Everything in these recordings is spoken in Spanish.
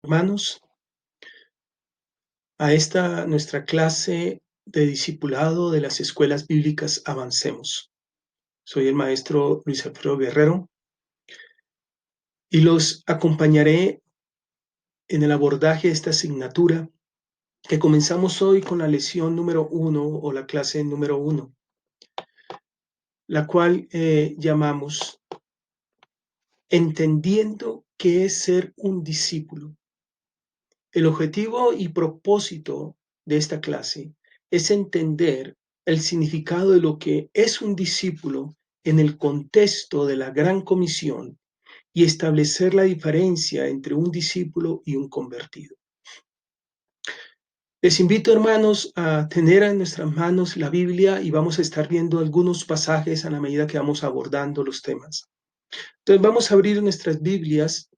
Hermanos, a esta nuestra clase de discipulado de las escuelas bíblicas Avancemos. Soy el maestro Luis Alfredo Guerrero y los acompañaré en el abordaje de esta asignatura que comenzamos hoy con la lección número 1 o la clase número 1, la cual llamamos Entendiendo qué es ser un discípulo. El objetivo y propósito de esta clase es entender el significado de lo que es un discípulo en el contexto de la Gran Comisión y establecer la diferencia entre un discípulo y un convertido. Les invito, hermanos, a tener en nuestras manos la Biblia y vamos a estar viendo algunos pasajes a la medida que vamos abordando los temas. Entonces vamos a abrir nuestras Biblias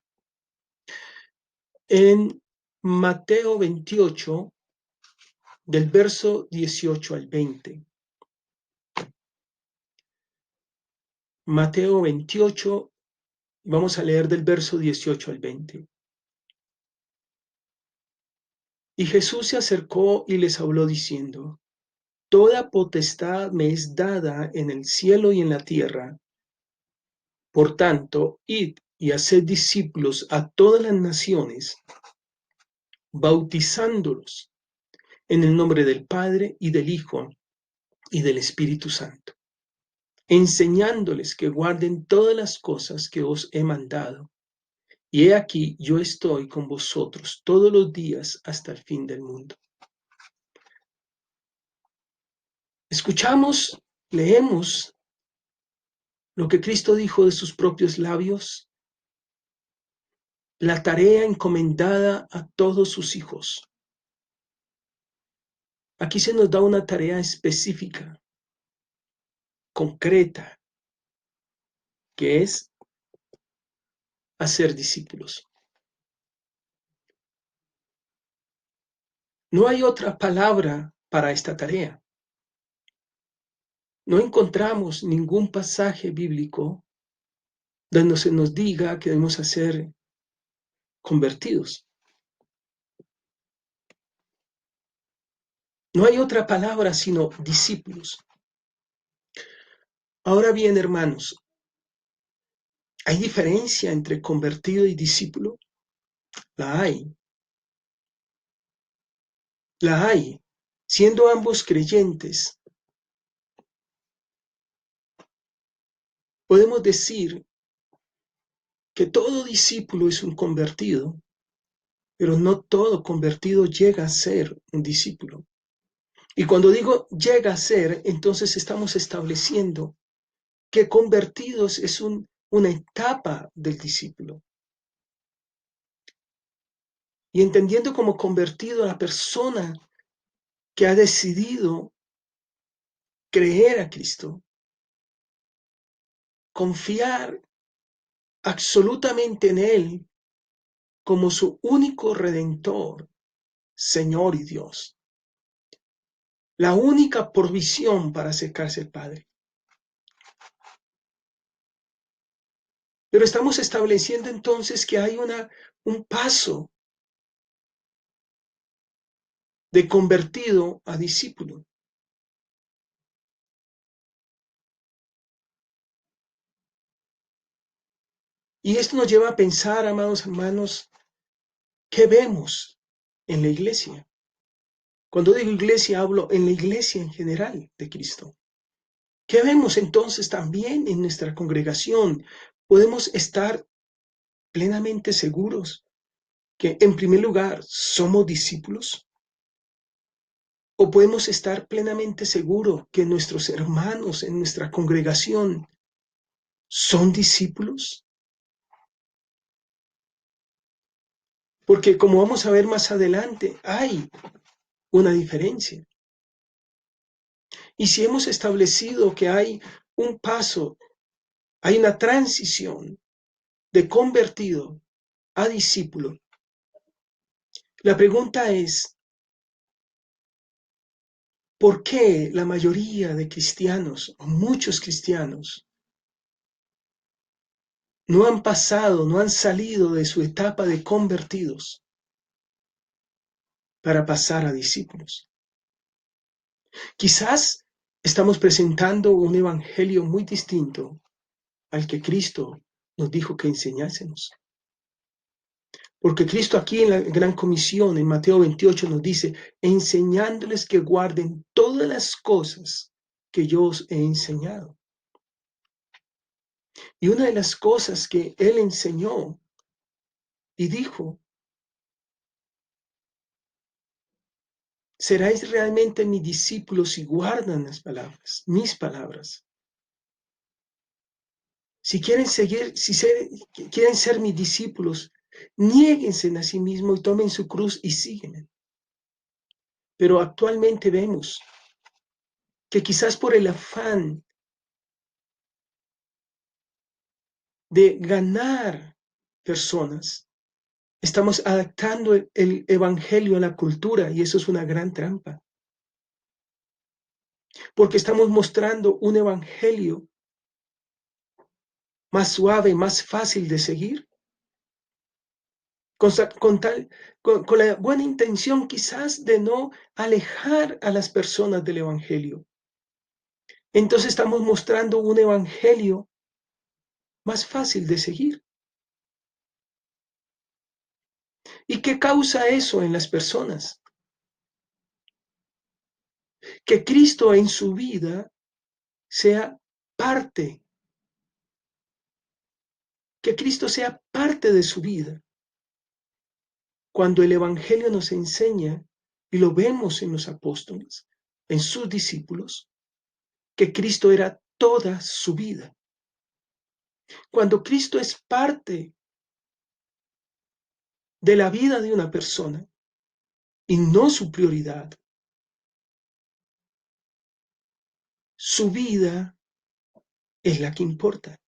en Mateo 28, del verso 18 al 20. Mateo 28, vamos a leer del verso 18 al 20. Y Jesús se acercó y les habló diciendo: Toda potestad me es dada en el cielo y en la tierra. Por tanto, id y haced discípulos a todas las naciones, bautizándolos en el nombre del Padre y del Hijo y del Espíritu Santo, enseñándoles que guarden todas las cosas que os he mandado. Y he aquí, yo estoy con vosotros todos los días hasta el fin del mundo. Escuchamos, leemos lo que Cristo dijo de sus propios labios, la tarea encomendada a todos sus hijos. Aquí se nos da una tarea específica, concreta, que es hacer discípulos. No hay otra palabra para esta tarea. No encontramos ningún pasaje bíblico donde se nos diga que debemos ser convertidos. No hay otra palabra sino discípulos. Ahora bien, hermanos, ¿hay diferencia entre convertido y discípulo? La hay. La hay. Siendo ambos creyentes, podemos decir que todo discípulo es un convertido, pero no todo convertido llega a ser un discípulo. Y cuando digo llega a ser, entonces estamos estableciendo que convertidos es una etapa del discípulo. Y entendiendo como convertido a la persona que ha decidido creer a Cristo, confiar absolutamente en Él como su único redentor, Señor y Dios. La única provisión para acercarse al Padre. Pero estamos estableciendo entonces que hay un paso de convertido a discípulo. Y esto nos lleva a pensar, amados hermanos, ¿qué vemos en la iglesia? Cuando digo iglesia, hablo en la iglesia en general de Cristo. ¿Qué vemos entonces también en nuestra congregación? Podemos estar plenamente seguros que, en primer lugar, somos discípulos. ¿O podemos estar plenamente seguros que nuestros hermanos en nuestra congregación son discípulos? Porque como vamos a ver más adelante, hay una diferencia. Y si hemos establecido que hay un paso, hay una transición de convertido a discípulo, la pregunta es, ¿por qué la mayoría de cristianos, o muchos cristianos, no han pasado, no han salido de su etapa de convertidos? para pasar a discípulos. Quizás estamos presentando un evangelio muy distinto al que Cristo nos dijo que enseñásemos. Porque Cristo aquí en la Gran Comisión, en Mateo 28, nos dice, enseñándoles que guarden todas las cosas que yo os he enseñado. Y una de las cosas que Él enseñó y dijo, seráis realmente mis discípulos si guardan las palabras, mis palabras. Si quieren quieren ser mis discípulos, niéguense a sí mismos y tomen su cruz y síguenme. Pero actualmente vemos que quizás por el afán de ganar personas, estamos adaptando el evangelio a la cultura y eso es una gran trampa. Porque estamos mostrando un evangelio más suave, más fácil de seguir, con la buena intención quizás de no alejar a las personas del evangelio. Entonces estamos mostrando un evangelio más fácil de seguir. ¿Y qué causa eso en las personas? Que Cristo en su vida sea parte, que Cristo sea parte de su vida. Cuando el evangelio nos enseña, y lo vemos en los apóstoles, en sus discípulos, que Cristo era toda su vida. Cuando Cristo es parte de la vida de una persona y no su prioridad, su vida es la que importa.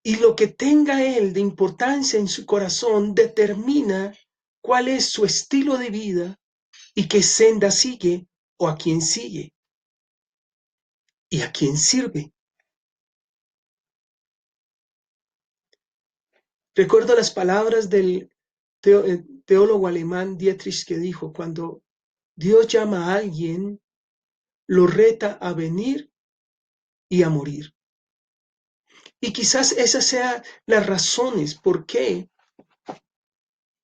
Y lo que tenga él de importancia en su corazón determina cuál es su estilo de vida y qué senda sigue o a quién sigue y a quién sirve. Recuerdo las palabras del teólogo alemán Dietrich que dijo, cuando Dios llama a alguien, lo reta a venir y a morir. Y quizás esas sean las razones por qué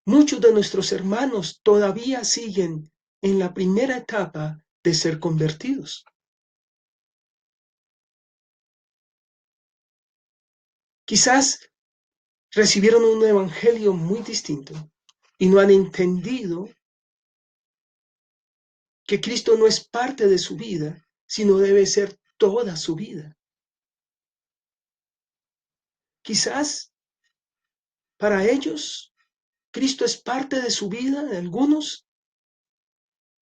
muchos de nuestros hermanos todavía siguen en la primera etapa de ser convertidos. Quizás recibieron un evangelio muy distinto y no han entendido que Cristo no es parte de su vida, sino debe ser toda su vida. Quizás para ellos Cristo es parte de su vida, de algunos,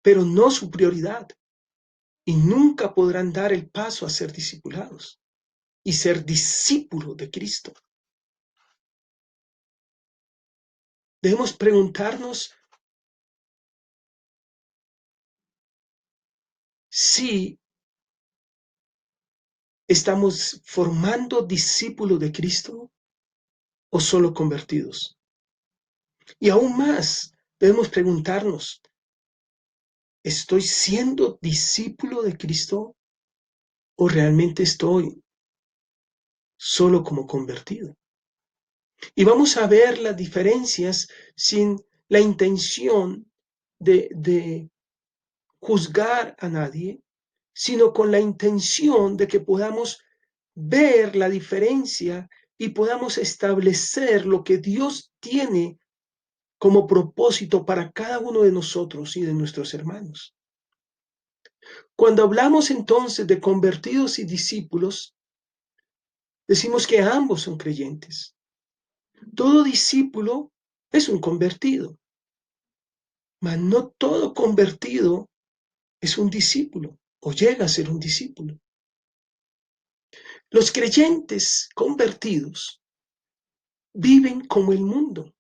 pero no su prioridad. Y nunca podrán dar el paso a ser discipulados y ser discípulos de Cristo. Debemos preguntarnos si estamos formando discípulos de Cristo o solo convertidos. Y aún más, debemos preguntarnos, ¿estoy siendo discípulo de Cristo o realmente estoy solo como convertido? Y vamos a ver las diferencias sin la intención de juzgar a nadie, sino con la intención de que podamos ver la diferencia y podamos establecer lo que Dios tiene como propósito para cada uno de nosotros y de nuestros hermanos. Cuando hablamos entonces de convertidos y discípulos, decimos que ambos son creyentes. Todo discípulo es un convertido, mas no todo convertido es un discípulo o llega a ser un discípulo. Los creyentes convertidos viven como el mundo,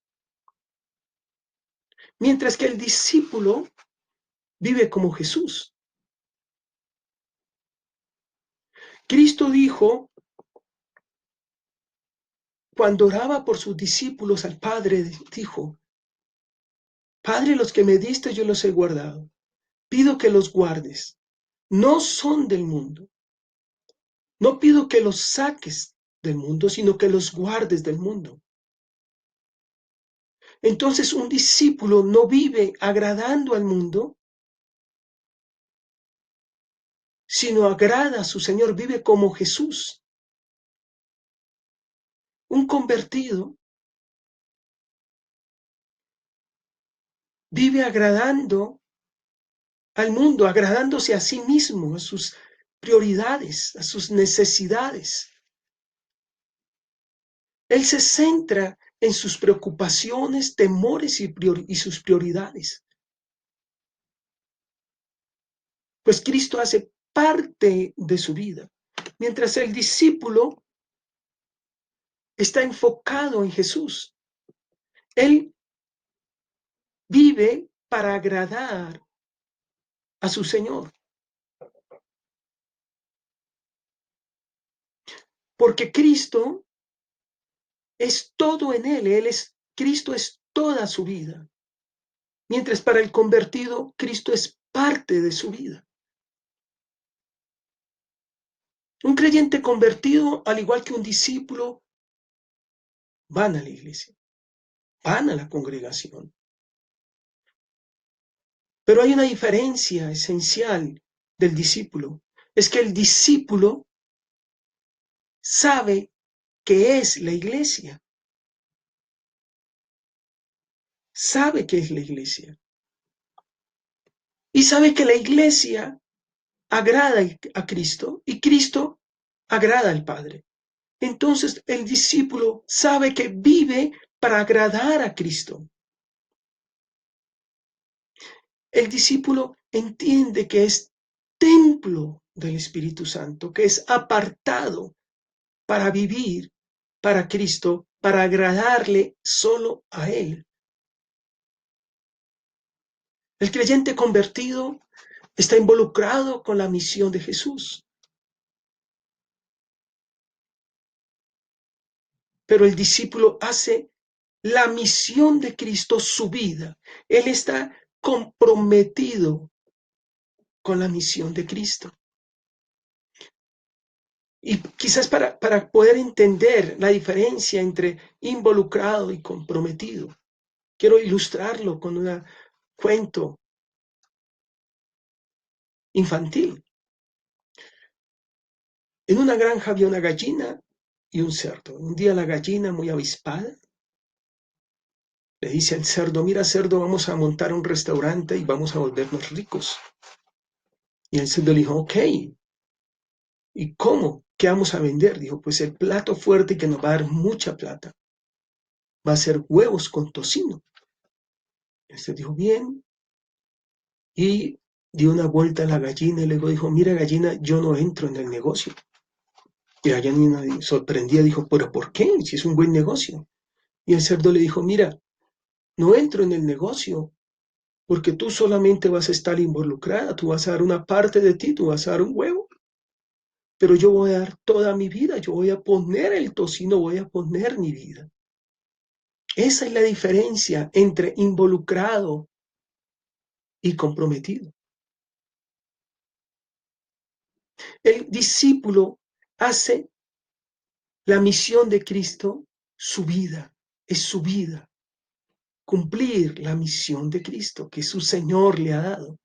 mientras que el discípulo vive como Jesús. Cristo dijo cuando oraba por sus discípulos al Padre, dijo: Padre, los que me diste yo los he guardado. Pido que los guardes. No son del mundo. No pido que los saques del mundo, sino que los guardes del mundo. Entonces un discípulo no vive agradando al mundo, sino agrada a su Señor, vive como Jesús. Un convertido vive agradando al mundo, agradándose a sí mismo, a sus prioridades, a sus necesidades. Él se centra en sus preocupaciones, temores y sus prioridades. Pues Cristo hace parte de su vida, mientras el discípulo está enfocado en Jesús. Él vive para agradar a su Señor, porque Cristo es todo en él, Cristo es toda su vida, mientras para el convertido Cristo es parte de su vida. Un creyente convertido, al igual que un discípulo, van a la iglesia, van a la congregación. Pero hay una diferencia esencial del discípulo. Es que el discípulo sabe qué es la iglesia. Sabe qué es la iglesia. Y sabe que la iglesia agrada a Cristo y Cristo agrada al Padre. Entonces el discípulo sabe que vive para agradar a Cristo. El discípulo entiende que es templo del Espíritu Santo, que es apartado para vivir para Cristo, para agradarle solo a Él. El creyente convertido está involucrado con la misión de Jesús. Pero el discípulo hace la misión de Cristo su vida. Él está comprometido con la misión de Cristo. Y quizás para poder entender la diferencia entre involucrado y comprometido, quiero ilustrarlo con un cuento infantil. En una granja había una gallina y un cerdo. Un día la gallina, muy avispada, le dice al cerdo: mira, cerdo, vamos a montar un restaurante y vamos a volvernos ricos. Y el cerdo le dijo: ok, ¿y cómo? ¿Qué vamos a vender? Dijo: pues el plato fuerte que nos va a dar mucha plata va a ser huevos con tocino. El cerdo dijo: bien, y dio una vuelta a la gallina y luego dijo: mira, gallina, yo no entro en el negocio. Y la gallina, sorprendida, dijo: pero ¿por qué? Si es un buen negocio. Y el cerdo le dijo: mira, no entro en el negocio porque tú solamente vas a estar involucrada, tú vas a dar una parte de ti, tú vas a dar un huevo, pero yo voy a dar toda mi vida, yo voy a poner el tocino, voy a poner mi vida. Esa es la diferencia entre involucrado y comprometido. El discípulo hace la misión de Cristo su vida, es su vida, cumplir la misión de Cristo que su Señor le ha dado.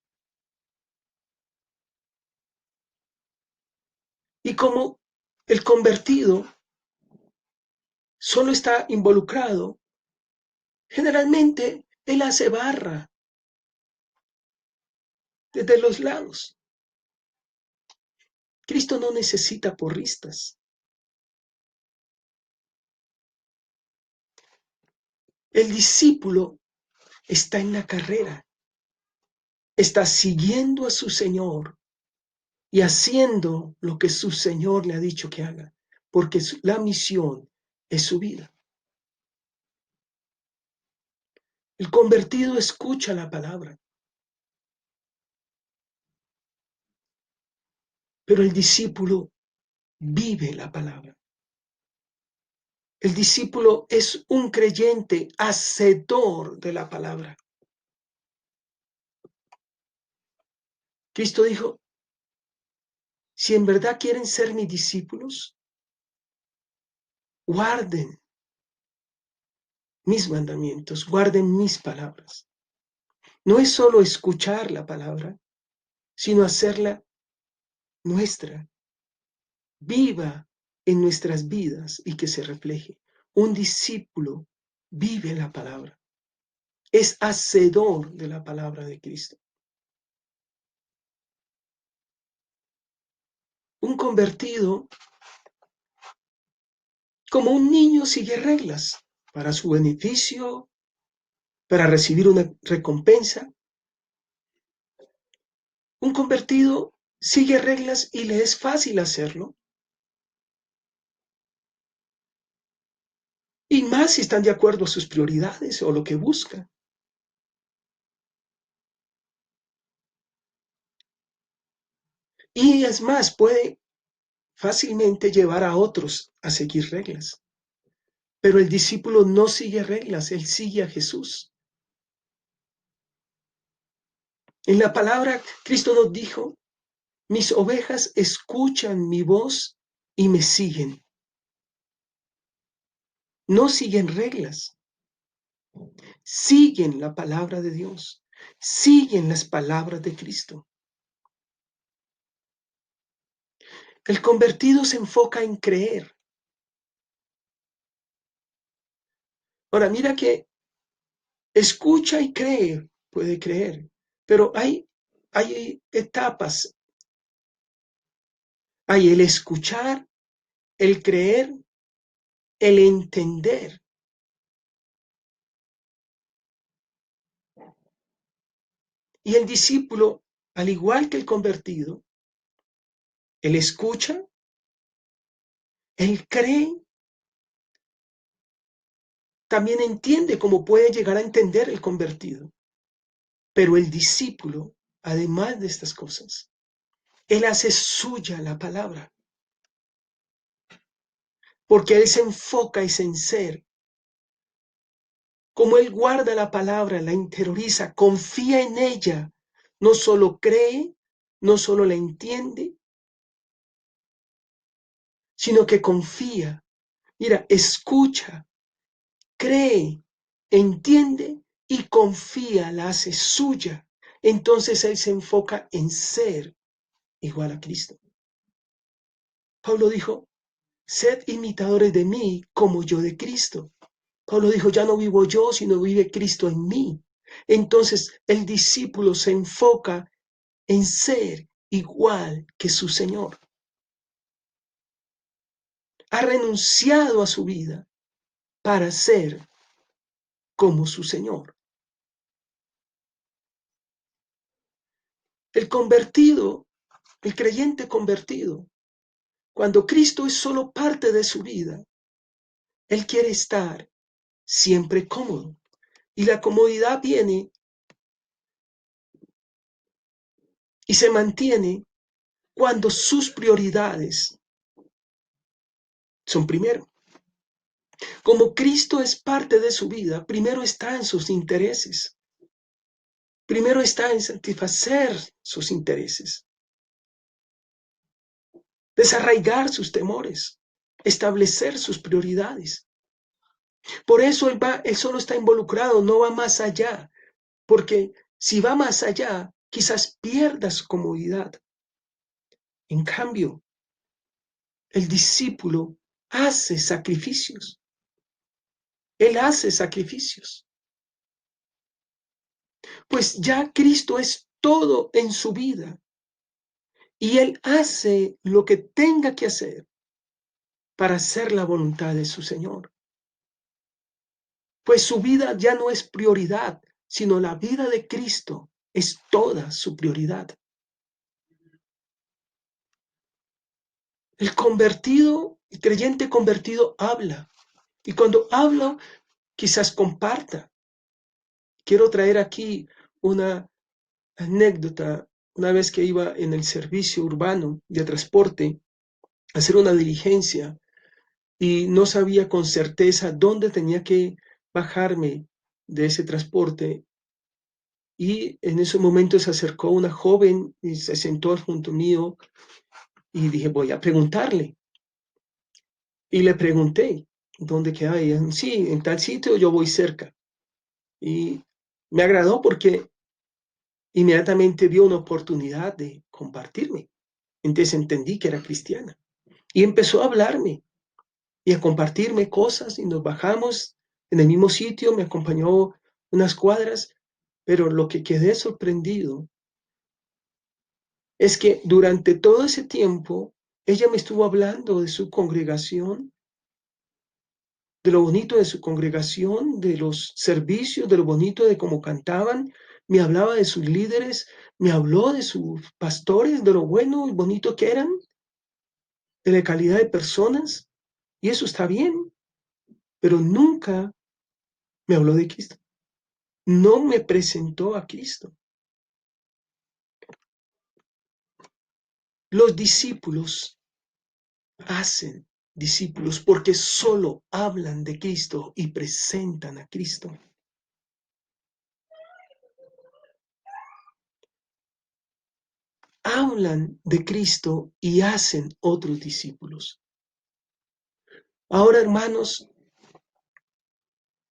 Y como el convertido solo está involucrado, generalmente él hace barra desde los lados. Cristo no necesita porristas. El discípulo está en la carrera, está siguiendo a su Señor y haciendo lo que su Señor le ha dicho que haga, porque la misión es su vida. El convertido escucha la palabra, pero el discípulo vive la palabra. El discípulo es un creyente hacedor de la palabra. Cristo dijo, si en verdad quieren ser mis discípulos, guarden mis mandamientos, guarden mis palabras. No es solo escuchar la palabra, sino hacerla nuestra, viva en nuestras vidas y que se refleje. Un discípulo vive la palabra, es hacedor de la palabra de Cristo. Un convertido, como un niño, sigue reglas para su beneficio, para recibir una recompensa. Un convertido sigue reglas y le es fácil hacerlo. Y más si están de acuerdo a sus prioridades o lo que busca. Y es más, puede fácilmente llevar a otros a seguir reglas. Pero el discípulo no sigue reglas, él sigue a Jesús. En la palabra, Cristo nos dijo, mis ovejas escuchan mi voz y me siguen. No siguen reglas, siguen la palabra de Dios, siguen las palabras de Cristo. El convertido se enfoca en creer. Ahora, mira que escucha y cree, puede creer, pero hay etapas. Hay el escuchar, el creer, el entender. Y el discípulo, al igual que el convertido, él escucha, él cree, también entiende como puede llegar a entender el convertido. Pero el discípulo, además de estas cosas, él hace suya la palabra, porque él se enfoca y se enser. Como él guarda la palabra, la interioriza, confía en ella, no solo cree, no solo la entiende, sino que confía. Mira, escucha, cree, entiende y confía, la hace suya. Entonces él se enfoca en ser igual a Cristo. Pablo dijo, sed imitadores de mí como yo de Cristo. Pablo dijo, ya no vivo yo, sino vive Cristo en mí. Entonces el discípulo se enfoca en ser igual que su Señor. Ha renunciado a su vida para ser como su Señor. El convertido, el creyente convertido, cuando Cristo es solo parte de su vida, él quiere estar siempre cómodo. Y la comodidad viene y se mantiene cuando sus prioridades son primero. Como Cristo es parte de su vida, primero está en sus intereses. Primero está en satisfacer sus intereses, desarraigar sus temores, establecer sus prioridades. Por eso él solo está involucrado, no va más allá, porque si va más allá, quizás pierda su comodidad. En cambio, el discípulo hace sacrificios. Él hace sacrificios. Pues ya Cristo es todo en su vida. Y él hace lo que tenga que hacer para hacer la voluntad de su Señor. Pues su vida ya no es prioridad, sino la vida de Cristo es toda su prioridad. El creyente convertido habla. Y cuando habla, quizás comparta. Quiero traer aquí una anécdota. Una vez que iba en el servicio urbano de transporte a hacer una diligencia, y no sabía con certeza dónde tenía que bajarme de ese transporte. Y en ese momento se acercó una joven y se sentó junto mío y dije, voy a preguntarle. Y le pregunté, ¿dónde queda ella? Sí, en tal sitio, yo voy cerca. Y me agradó porque inmediatamente vio una oportunidad de compartirme. Entonces entendí que era cristiana. Y empezó a hablarme y a compartirme cosas y nos bajamos en el mismo sitio, me acompañó unas cuadras, pero lo que quedé sorprendido es que durante todo ese tiempo ella me estuvo hablando de su congregación, de lo bonito de su congregación, de los servicios, de lo bonito de cómo cantaban, me hablaba de sus líderes, me habló de sus pastores, de lo bueno y bonito que eran, de la calidad de personas, y eso está bien, pero nunca me habló de Cristo. No me presentó a Cristo. Los discípulos hacen discípulos porque solo hablan de Cristo y presentan a Cristo. Hablan de Cristo y hacen otros discípulos. Ahora, hermanos,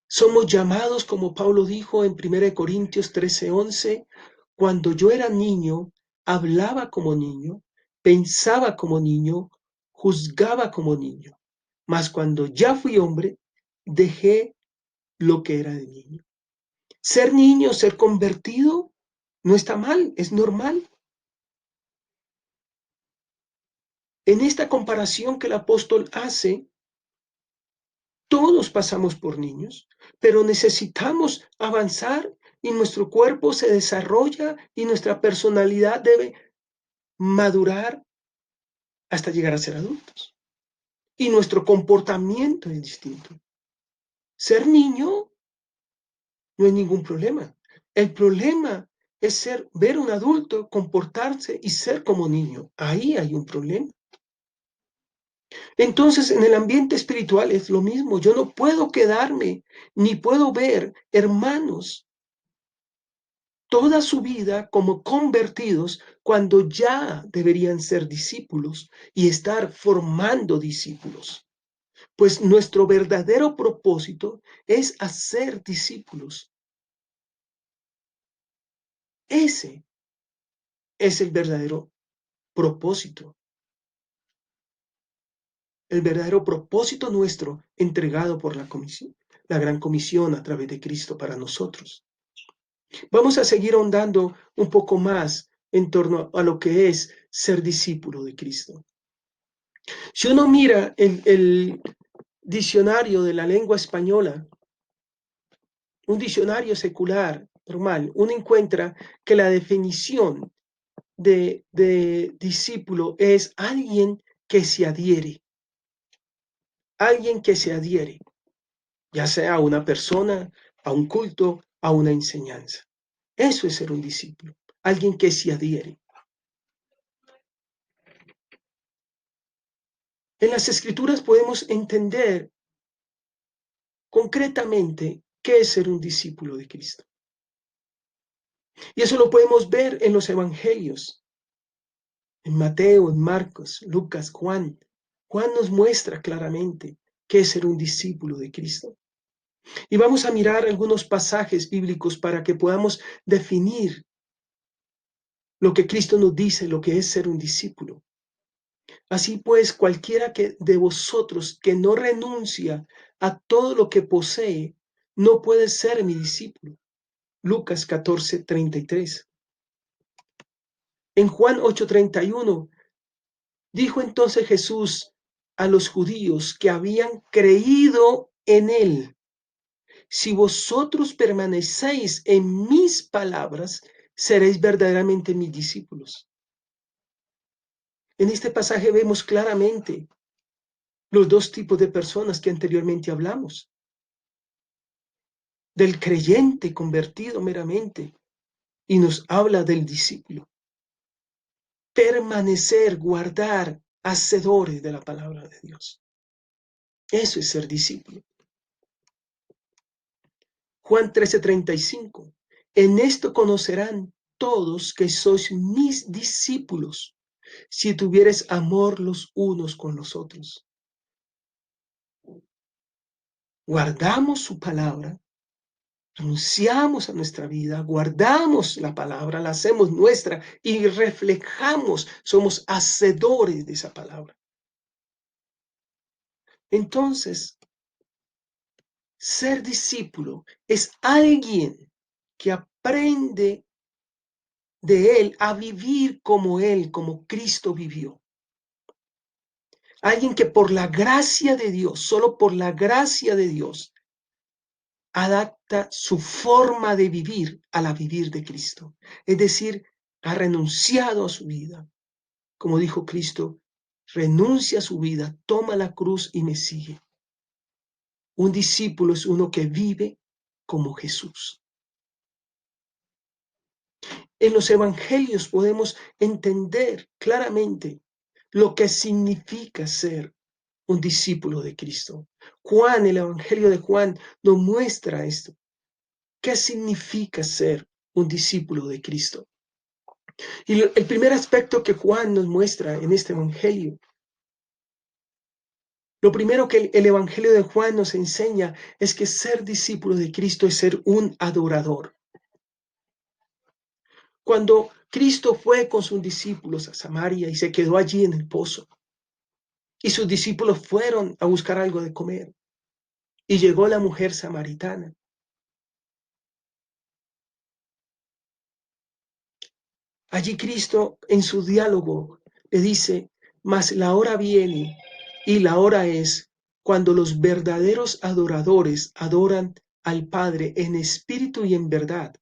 somos llamados, como Pablo dijo en 1 Corintios 13:11, cuando yo era niño, hablaba como niño, pensaba como niño, juzgaba como niño. Mas cuando ya fui hombre, dejé lo que era de niño. Ser niño, ser convertido, no está mal, es normal. En esta comparación que el apóstol hace, todos pasamos por niños, pero necesitamos avanzar y nuestro cuerpo se desarrolla y nuestra personalidad debe madurar hasta llegar a ser adultos. Y nuestro comportamiento es distinto. Ser niño no hay ningún problema. El problema es ver un adulto comportarse y ser como niño. Ahí hay un problema. Entonces, en el ambiente espiritual es lo mismo. Yo no puedo quedarme ni puedo ver hermanos toda su vida como convertidos cuando ya deberían ser discípulos y estar formando discípulos. Pues nuestro verdadero propósito es hacer discípulos. Ese es el verdadero propósito, el verdadero propósito nuestro entregado por la comisión, la gran comisión a través de Cristo para nosotros. Vamos a seguir ahondando un poco más en torno a lo que es ser discípulo de Cristo. Si uno mira el diccionario de la lengua española, un diccionario secular, normal, uno encuentra que la definición de discípulo es alguien que se adhiere, ya sea a una persona, a un culto, a una enseñanza. Eso es ser un discípulo, alguien que se adhiere. En las escrituras podemos entender concretamente qué es ser un discípulo de Cristo. Y eso lo podemos ver en los evangelios, en Mateo, en Marcos, Lucas, Juan. Juan nos muestra claramente qué es ser un discípulo de Cristo. Y vamos a mirar algunos pasajes bíblicos para que podamos definir lo que Cristo nos dice, lo que es ser un discípulo. Así pues, cualquiera de vosotros que no renuncia a todo lo que posee, no puede ser mi discípulo. Lucas 14:33. En Juan 8:31, dijo entonces Jesús a los judíos que habían creído en él: si vosotros permanecéis en mis palabras, seréis verdaderamente mis discípulos. En este pasaje vemos claramente los dos tipos de personas que anteriormente hablamos. Del creyente convertido meramente, y nos habla del discípulo. Permanecer, guardar, hacedores de la palabra de Dios. Eso es ser discípulo. Juan 13:35. En esto conocerán todos que sois mis discípulos, si tuvieres amor los unos con los otros. Guardamos su palabra, renunciamos a nuestra vida, guardamos la palabra, la hacemos nuestra y reflejamos, somos hacedores de esa palabra. Entonces, ser discípulo es alguien que aprende de él a vivir como él, como Cristo vivió. Alguien que por la gracia de Dios, solo por la gracia de Dios, adapta su forma de vivir a la vivir de Cristo. Es decir, ha renunciado a su vida. Como dijo Cristo, renuncia a su vida, toma la cruz y me sigue. Un discípulo es uno que vive como Jesús. En los evangelios podemos entender claramente lo que significa ser un discípulo de Cristo. Juan, el evangelio de Juan, nos muestra esto. ¿Qué significa ser un discípulo de Cristo? Y el primer aspecto que Juan nos muestra en este evangelio, lo primero que el evangelio de Juan nos enseña es que ser discípulo de Cristo es ser un adorador. Cuando Cristo fue con sus discípulos a Samaria y se quedó allí en el pozo, y sus discípulos fueron a buscar algo de comer, y llegó la mujer samaritana. Allí Cristo en su diálogo le dice, mas la hora viene y la hora es cuando los verdaderos adoradores adoran al Padre en espíritu y en verdad,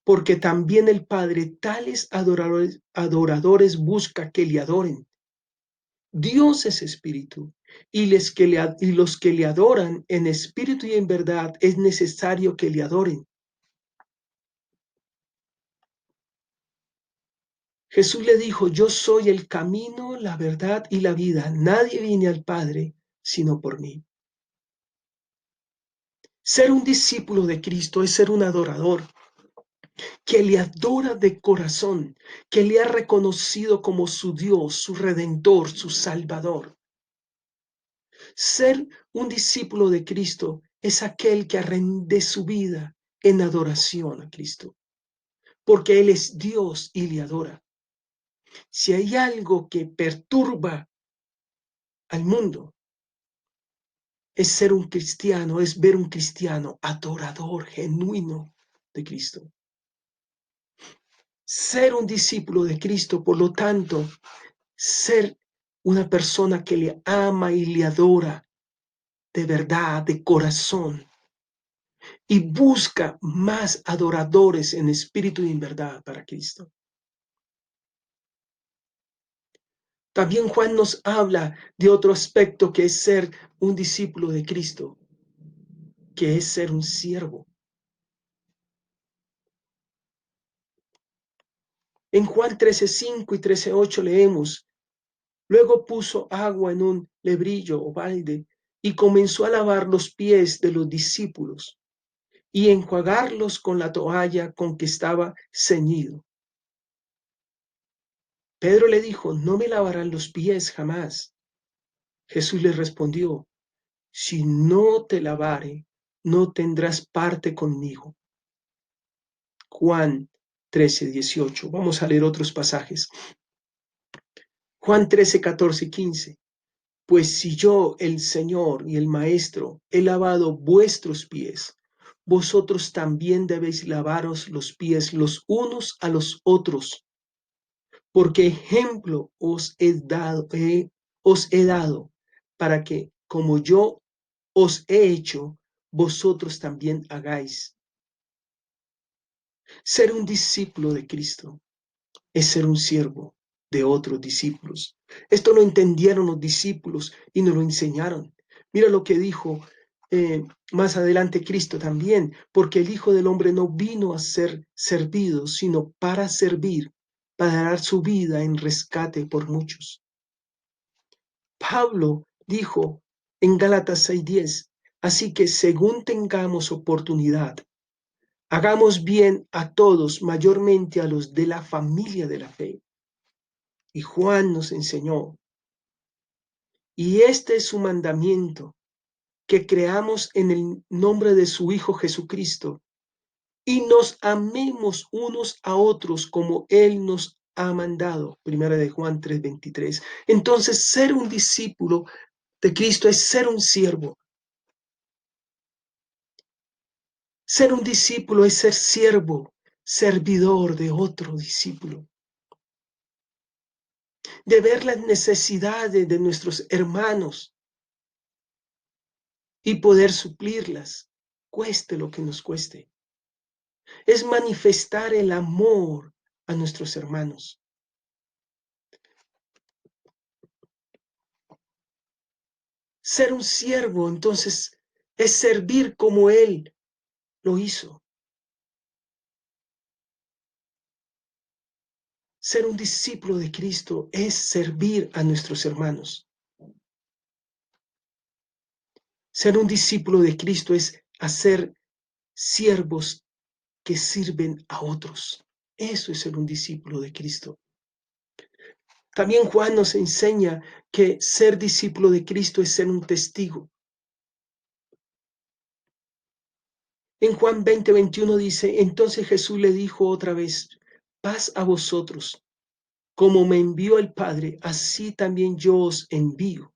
porque también el Padre tales adoradores busca que le adoren. Dios es espíritu, y los que le adoran en espíritu y en verdad es necesario que le adoren. Jesús le dijo, yo soy el camino, la verdad y la vida. Nadie viene al Padre sino por mí. Ser un discípulo de Cristo es ser un adorador que le adora de corazón, que le ha reconocido como su Dios, su Redentor, su Salvador. Ser un discípulo de Cristo es aquel que rinde su vida en adoración a Cristo, porque Él es Dios y le adora. Si hay algo que perturba al mundo, es ser un cristiano, es ver un cristiano adorador, genuino de Cristo. Ser un discípulo de Cristo, por lo tanto, ser una persona que le ama y le adora de verdad, de corazón, y busca más adoradores en espíritu y en verdad para Cristo. También Juan nos habla de otro aspecto que es ser un discípulo de Cristo, que es ser un siervo. En Juan 13:5 y 13:8 leemos, luego puso agua en un lebrillo o balde y comenzó a lavar los pies de los discípulos y enjuagarlos con la toalla con que estaba ceñido. Pedro le dijo, no me lavarán los pies jamás. Jesús le respondió, si no te lavare, no tendrás parte conmigo. Juan 13:18. Vamos a leer otros pasajes. Juan 13:14 y 15. Pues si yo, el Señor y el Maestro, he lavado vuestros pies, vosotros también debéis lavaros los pies los unos a los otros, porque ejemplo os he dado para que, como yo os he hecho, vosotros también hagáis. Ser un discípulo de Cristo es ser un siervo de otros discípulos. Esto lo entendieron los discípulos y nos lo enseñaron. Mira lo que dijo más adelante Cristo también, porque el Hijo del Hombre no vino a ser servido, sino para servir, para dar su vida en rescate por muchos. Pablo dijo en Gálatas 6:10. Así que según tengamos oportunidad, hagamos bien a todos, mayormente a los de la familia de la fe. Y Juan nos enseñó, y este es su mandamiento, que creamos en el nombre de su Hijo Jesucristo y nos amemos unos a otros como Él nos ha mandado. Primera de Juan 3:23. Entonces, ser un discípulo de Cristo es ser un siervo. Ser un discípulo es ser siervo, servidor de otro discípulo. De ver las necesidades de nuestros hermanos y poder suplirlas, cueste lo que nos cueste. Es manifestar el amor a nuestros hermanos. Ser un siervo, entonces, es servir como Él lo hizo. Ser un discípulo de Cristo es servir a nuestros hermanos. Ser un discípulo de Cristo es hacer siervos que sirven a otros. Eso es ser un discípulo de Cristo. También Juan nos enseña que ser discípulo de Cristo es ser un testigo. En Juan 20:21 dice, entonces Jesús le dijo otra vez, paz a vosotros, como me envió el Padre, así también yo os envío.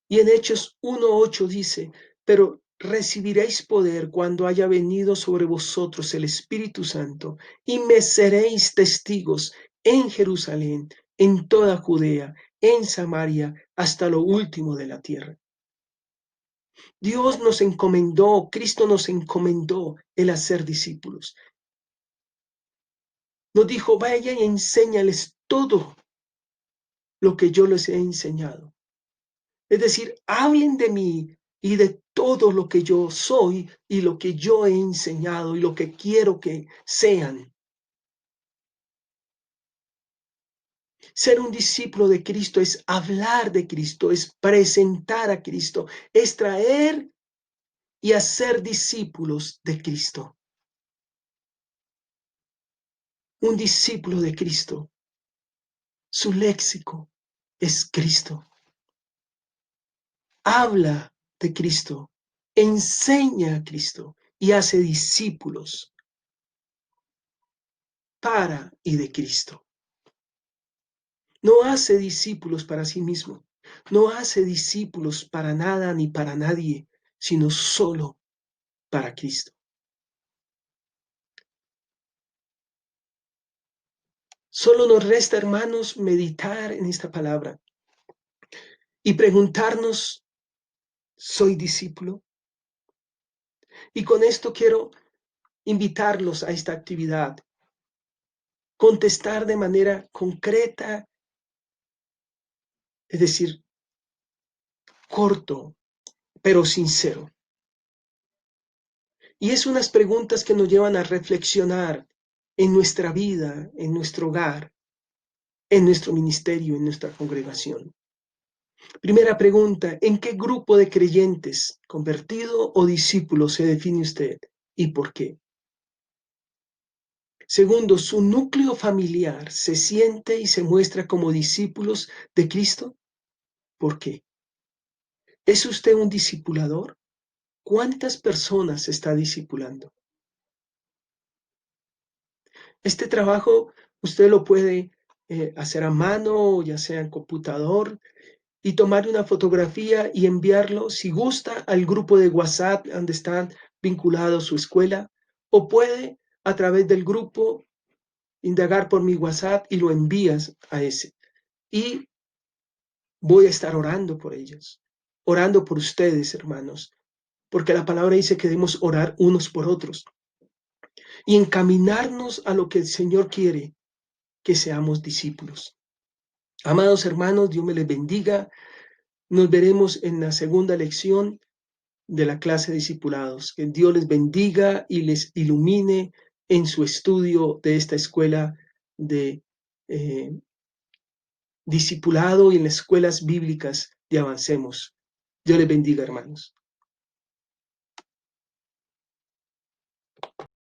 Y en Hechos 1:8 dice, pero recibiréis poder cuando haya venido sobre vosotros el Espíritu Santo, y me seréis testigos en Jerusalén, en toda Judea, en Samaria, hasta lo último de la tierra. Dios nos encomendó, Cristo nos encomendó el hacer discípulos. Nos dijo, vayan y enséñales todo lo que yo les he enseñado. Es decir, hablen de mí y de todo lo que yo soy y lo que yo he enseñado y lo que quiero que sean. Ser un discípulo de Cristo es hablar de Cristo, es presentar a Cristo, es traer y hacer discípulos de Cristo. Un discípulo de Cristo, su léxico es Cristo. Habla de Cristo, enseña a Cristo y hace discípulos para y de Cristo. No hace discípulos para sí mismo, no hace discípulos para nada ni para nadie, sino solo para Cristo. Solo nos resta, hermanos, meditar en esta palabra y preguntarnos, ¿soy discípulo? Y con esto quiero invitarlos a esta actividad, contestar de manera concreta, es decir, corto, pero sincero. Y es unas preguntas que nos llevan a reflexionar en nuestra vida, en nuestro hogar, en nuestro ministerio, en nuestra congregación. Primera pregunta, ¿en qué grupo de creyentes, convertido o discípulo se define usted y por qué? Segundo, ¿su núcleo familiar se siente y se muestra como discípulos de Cristo? ¿Por qué? ¿Es usted un discipulador? ¿Cuántas personas está discipulando? Este trabajo usted lo puede hacer a mano, ya sea en computador, y tomar una fotografía y enviarlo, si gusta, al grupo de WhatsApp donde están vinculados su escuela, o puede a través del grupo indagar por mi WhatsApp y lo envías a ese. Y voy a estar orando por ellos, orando por ustedes, hermanos, porque la palabra dice que debemos orar unos por otros y encaminarnos a lo que el Señor quiere, que seamos discípulos. Amados hermanos, Dios me les bendiga. Nos veremos en la segunda lección de la clase de discipulados. Que Dios les bendiga y les ilumine en su estudio de esta escuela de discipulado y en las escuelas bíblicas de Avancemos. Dios les bendiga, hermanos.